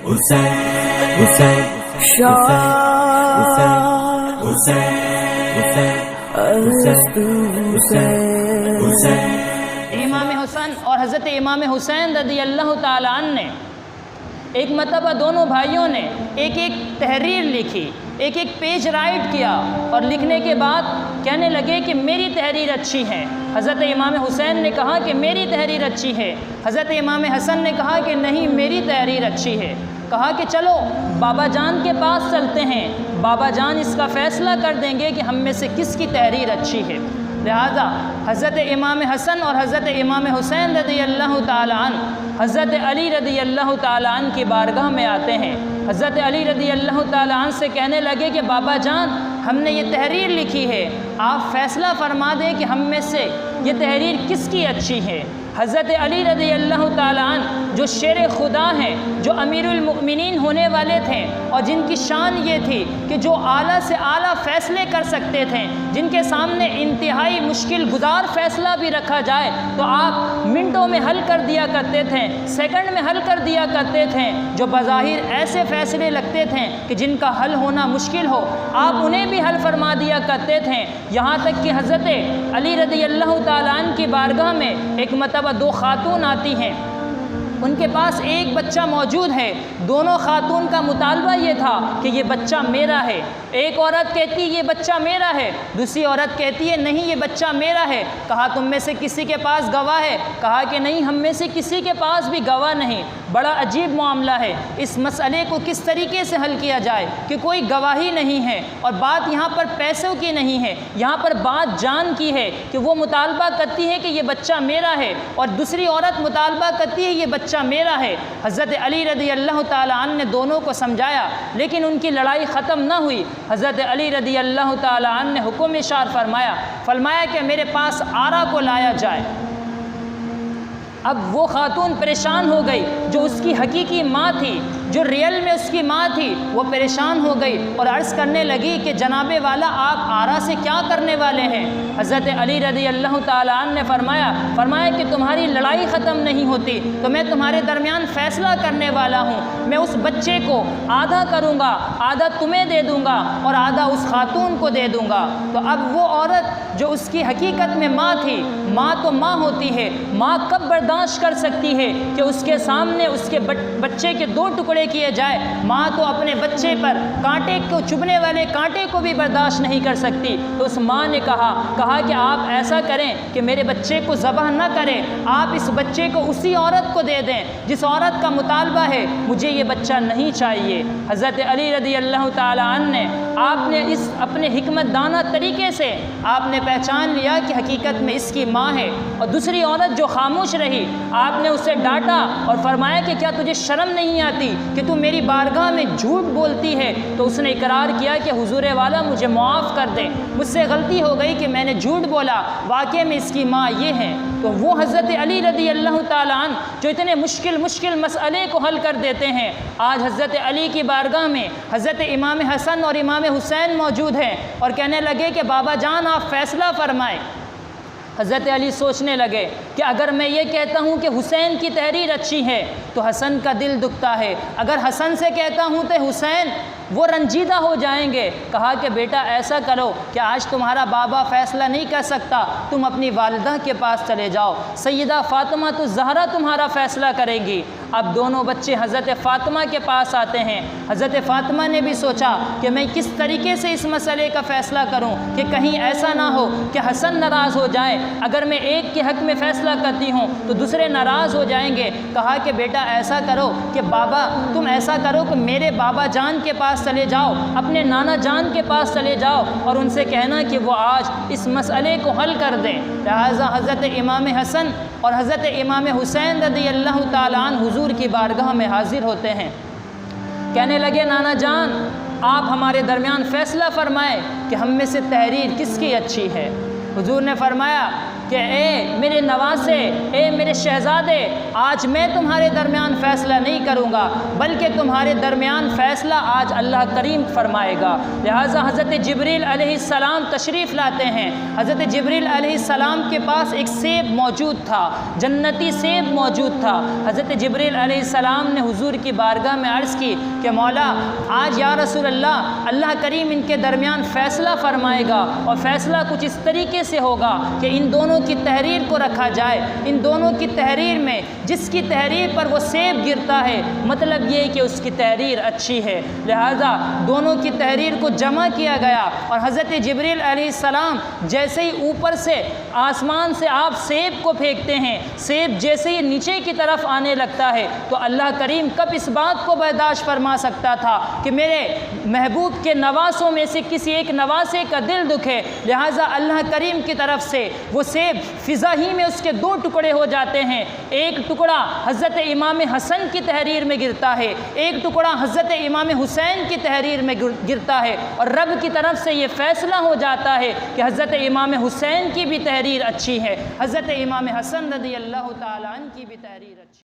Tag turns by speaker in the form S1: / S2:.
S1: امام حسن اور حضرت امام حسین رضی اللہ تعالیٰ عنہ نے ایک مرتبہ دونوں بھائیوں نے ایک ایک تحریر لکھی، ایک ایک پیج رائٹ کیا، اور لکھنے کے بعد کہنے لگے کہ میری تحریر اچھی ہے۔ حضرت امام حسین نے کہا کہ میری تحریر اچھی ہے، حضرت امام حسن نے کہا کہ نہیں میری تحریر اچھی ہے۔ کہا کہ چلو بابا جان کے پاس چلتے ہیں، بابا جان اس کا فیصلہ کر دیں گے کہ ہم میں سے کس کی تحریر اچھی ہے۔ لہذا حضرت امام حسن اور حضرت امام حسین رضی اللہ تعالیٰ عنہ حضرت علی رضی اللہ تعالیٰ عنہ کی بارگاہ میں آتے ہیں۔ حضرت علی رضی اللہ تعالیٰ عنہ سے کہنے لگے کہ بابا جان ہم نے یہ تحریر لکھی ہے، آپ فیصلہ فرما دیں کہ ہم میں سے یہ تحریر کس کی اچھی ہے۔ حضرت علی رضی اللہ تعالیٰ عنہ جو شیر خدا ہیں، جو امیر المؤمنین ہونے والے تھے، اور جن کی شان یہ تھی کہ جو اعلیٰ سے اعلیٰ فیصلے کر سکتے تھے، جن کے سامنے انتہائی مشکل گزار فیصلہ بھی رکھا جائے تو آپ منٹوں میں حل کر دیا کرتے تھے، سیکنڈ میں حل کر دیا کرتے تھے۔ جو بظاہر ایسے فیصلے لگتے تھے کہ جن کا حل ہونا مشکل ہو، آپ انہیں بھی حل فرما دیا کرتے تھے۔ یہاں تک کہ حضرت علی رضی اللہ تعالیٰ عنہ کی بارگاہ میں ایک مرتبہ دو خاتون آتی ہیں، ان کے پاس ایک بچہ موجود ہے۔ دونوں خاتون کا مطالبہ یہ تھا کہ یہ بچہ میرا ہے۔ ایک عورت کہتی یہ بچہ میرا ہے، دوسری عورت کہتی ہے نہیں یہ بچہ میرا ہے۔ کہا تم میں سے کسی کے پاس گواہ ہے؟ کہا کہ نہیں ہم میں سے کسی کے پاس بھی گواہ نہیں۔ بڑا عجیب معاملہ ہے، اس مسئلے کو کس طریقے سے حل کیا جائے کہ کوئی گواہی نہیں ہے، اور بات یہاں پر پیسوں کی نہیں ہے، یہاں پر بات جان کی ہے کہ وہ مطالبہ کرتی ہے کہ یہ بچہ میرا ہے، اور دوسری عورت مطالبہ کرتی ہے یہ بچہ میرا ہے۔ حضرت علی رضی اللہ تعالیٰ عنہ نے دونوں کو سمجھایا، لیکن ان کی لڑائی ختم نہ ہوئی۔ حضرت علی رضی اللہ تعالیٰ عنہ نے حکم اشار فرمایا کہ میرے پاس آرا کو لایا جائے۔ اب وہ خاتون پریشان ہو گئی جو اس کی حقیقی ماں تھی، جو ریئل میں اس کی ماں تھی، وہ پریشان ہو گئی اور عرض کرنے لگی کہ جناب والا آپ آرا سے کیا کرنے والے ہیں؟ حضرت علی رضی اللہ تعالیٰ عنہ نے فرمایا کہ تمہاری لڑائی ختم نہیں ہوتی تو میں تمہارے درمیان فیصلہ کرنے والا ہوں۔ میں اس بچے کو آدھا کروں گا، آدھا تمہیں دے دوں گا اور آدھا اس خاتون کو دے دوں گا۔ تو اب وہ عورت جو اس کی حقیقت میں ماں تھی، ماں تو ماں ہوتی ہے، ماں کب برداشت کر سکتی ہے کہ اس کے سامنے اس کے بچے کے دو ٹکڑے کیے جائے؟ ماں تو اپنے بچے پر کانٹے کو چبھنے والے کانٹے کو بھی برداشت نہیں کر سکتی۔ تو اس ماں نے کہا کہ آپ ایسا کریں کہ میرے بچے کو ذبح نہ کریں، آپ اس بچے کو اسی عورت کو دے دیں جس عورت کا مطالبہ ہے مجھے یہ بچہ نہیں چاہیے۔ حضرت علی رضی اللہ تعالیٰ عنہ نے آپ نے اس اپنے حکمت دانہ طریقے سے آپ نے پہچان لیا کہ حقیقت میں اس کی ماں ہے، اور دوسری عورت جو خاموش رہی آپ نے اسے ڈانٹا اور فرمایا کہ کیا تجھے شرم نہیں آتی کہ تو میری بارگاہ میں جھوٹ بولتی ہے؟ تو اس نے اقرار کیا کہ حضور والا مجھے معاف کر دیں، مجھ سے غلطی ہو گئی کہ میں نے جھوٹ بولا، واقعے میں اس کی ماں یہ ہے۔ تو وہ حضرت علی رضی اللہ تعالیٰ عنہ جو اتنے مشکل مسئلے کو حل کر دیتے ہیں، آج حضرت علی کی بارگاہ میں حضرت امام حسن اور امام حسین موجود ہیں اور کہنے لگے کہ بابا جان آپ فیصلہ فرمائیں۔ حضرت علی سوچنے لگے کہ اگر میں یہ کہتا ہوں کہ حسین کی تحریر اچھی ہے تو حسن کا دل دکھتا ہے، اگر حسن سے کہتا ہوں تو حسین وہ رنجیدہ ہو جائیں گے۔ کہا کہ بیٹا ایسا کرو کہ آج تمہارا بابا فیصلہ نہیں کر سکتا، تم اپنی والدہ کے پاس چلے جاؤ، سیدہ فاطمہ تو زہرا تمہارا فیصلہ کرے گی۔ اب دونوں بچے حضرت فاطمہ کے پاس آتے ہیں۔ حضرت فاطمہ نے بھی سوچا کہ میں کس طریقے سے اس مسئلے کا فیصلہ کروں کہ کہیں ایسا نہ ہو کہ حسن ناراض ہو جائے، اگر میں ایک کے حق میں فیصلہ کرتی ہوں تو دوسرے ناراض ہو جائیں گے۔ کہا کہ بیٹا ایسا کرو کہ بابا تم ایسا کرو کہ میرے بابا جان کے پاس چلے جاؤ، اپنے نانا جان کے پاس چلے جاؤ اور ان سے کہنا کہ وہ آج اس مسئلے کو حل کر دیں۔ لہٰذا حضرت امام حسن اور حضرت امام حسین رضی اللہ تعالیٰ عنہ حضور کی بارگاہ میں حاضر ہوتے ہیں۔ کہنے لگے نانا جان آپ ہمارے درمیان فیصلہ فرمائیں کہ ہم میں سے تحریر کس کی اچھی ہے۔ حضور نے فرمایا کہ اے میرے نواسے، اے میرے شہزادے، آج میں تمہارے درمیان فیصلہ نہیں کروں گا بلکہ تمہارے درمیان فیصلہ آج اللہ کریم فرمائے گا۔ لہٰذا حضرت جبریل علیہ السلام تشریف لاتے ہیں۔ حضرت جبریل علیہ السلام کے پاس ایک سیب موجود تھا، جنتی سیب موجود تھا۔ حضرت جبریل علیہ السلام نے حضور کی بارگاہ میں عرض کی کہ مولا، آج یا رسول اللہ کریم ان کے درمیان فیصلہ فرمائے گا، اور فیصلہ کچھ اس طریقے سے ہوگا کہ ان دونوں کی تحریر کو رکھا جائے۔ ان دونوں کی تحریر میں جس کی تحریر پر وہ سیب گرتا ہے، مطلب یہ کہ اس کی تحریر اچھی ہے۔ لہذا دونوں کی تحریر کو جمع کیا گیا، اور حضرت جبریل علیہ السلام جیسے ہی اوپر سے آسمان سے آپ سیب کو پھینکتے ہیں، سیب جیسے ہی نیچے کی طرف آنے لگتا ہے، تو اللہ کریم کب اس بات کو برداشت فرما سکتا تھا کہ میرے محبوب کے نواسوں میں سے کسی ایک نواسے کا دل دکھے۔ لہٰذا اللہ کریم کی طرف سے وہ سیب فضا ہی میں اس کے دو ٹکڑے ہو جاتے ہیں۔ ایک ٹکڑا حضرت امام حسن کی تحریر میں گرتا ہے، ایک ٹکڑا حضرت امام حسین کی تحریر میں گرتا ہے، اور رب کی طرف سے یہ فیصلہ ہو جاتا ہے کہ حضرت امام حسین کی بھی تحریر اچھی ہے، حضرت امام حسن رضی اللہ تعالیٰ عنہ کی بھی تحریر اچھی ہے۔